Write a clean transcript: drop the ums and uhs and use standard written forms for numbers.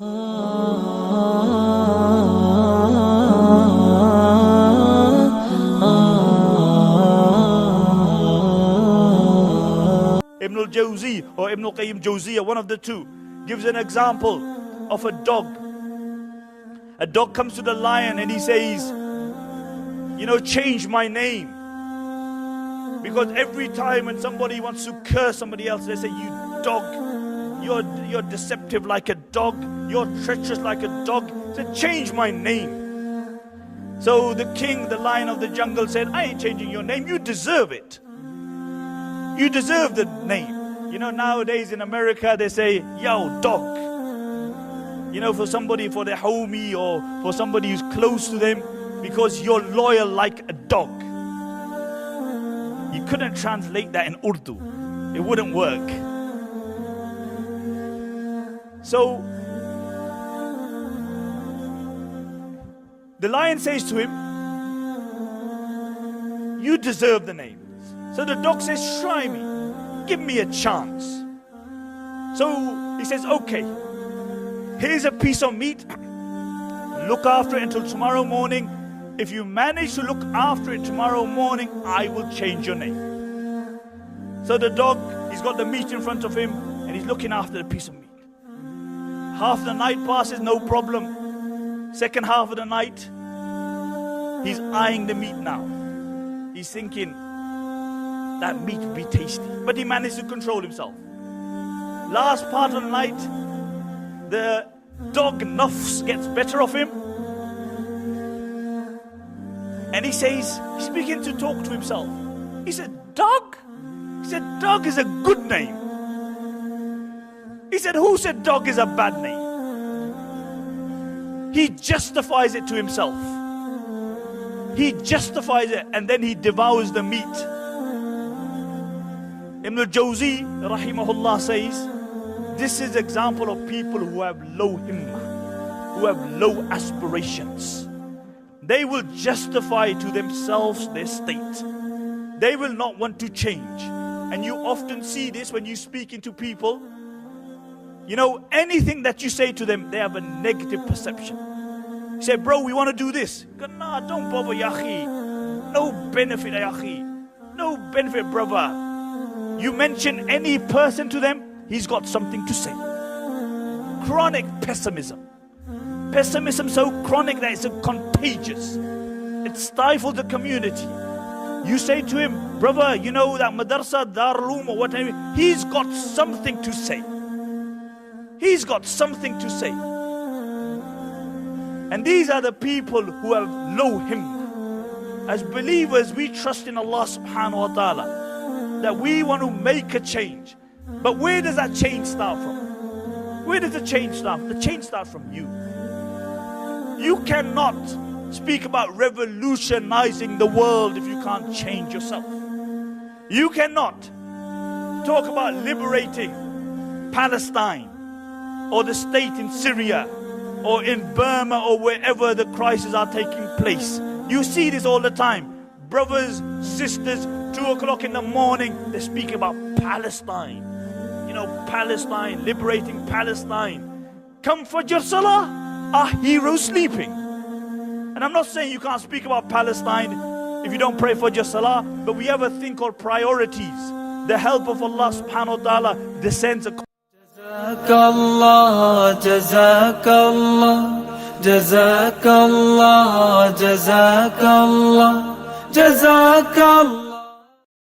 Ibn al-Jawzi or Ibn al-Qayyim Jawziyah, one of the two, gives an example of a dog. A dog comes to the lion and he says, change my name. Because every time when somebody wants to curse somebody else, they say, you dog, you're deceptive like a dog, you're treacherous like a dog. He said, change my name. So the king, the lion of the jungle said, I ain't changing your name, you deserve it. You deserve the name. Nowadays in America they say, yo, dog. For somebody, for their homie or for somebody who's close to them, because you're loyal like a dog. You couldn't translate that in Urdu. It wouldn't work. So the lion says to him, you deserve the name. So the dog says, try me. Give me a chance. So he says, okay, here's a piece of meat. Look after it until tomorrow morning. If you manage to look after it tomorrow morning, I will change your name. So the dog, he's got the meat in front of him and he's looking after the piece of meat. Half the night passes, no problem. Second half of the night, he's eyeing the meat now. He's thinking, that meat would be tasty. But he managed to control himself. Last part of the night, the dog nafs gets better of him. And he says, he's beginning to talk to himself. He said, dog? He said, dog is a good name. He said, who said dog is a bad name? He justifies it to himself. He justifies it and then he devours the meat. Ibn al-Jawzi, rahimahullah, says, this is example of people who have low himmah, who have low aspirations. They will justify to themselves their state. They will not want to change. And you often see this when you speak into people. Anything that you say to them, they have a negative perception. You say, bro, we want to do this. Go, nah, don't bother, yahi. No benefit, yahi. No benefit, brother. You mention any person to them, he's got something to say. Chronic pessimism. Pessimism so chronic that it's contagious. It stifles the community. You say to him, brother, that madrasa, darulum or whatever, he's got something to say. He's got something to say. And these are the people who have low himmah. As believers, we trust in Allah subhanahu wa ta'ala that we want to make a change. But where does that change start from? Where does the change start? The change starts from you. You cannot speak about revolutionizing the world if you can't change yourself. You cannot talk about liberating Palestine or the state in Syria or in Burma or wherever the crises are taking place. You see this all the time. Brothers, sisters, 2 o'clock in the morning, they speak about Palestine. Palestine, liberating Palestine. Come Fajr Salah, our heroes sleeping. And I'm not saying you can't speak about Palestine if you don't pray Fajr Salah, but we have a thing called priorities. The help of Allah subhanahu wa ta'ala descends according. Jazakallah, Jazakallah, Jazakallah, Jazakallah, Jazakallah.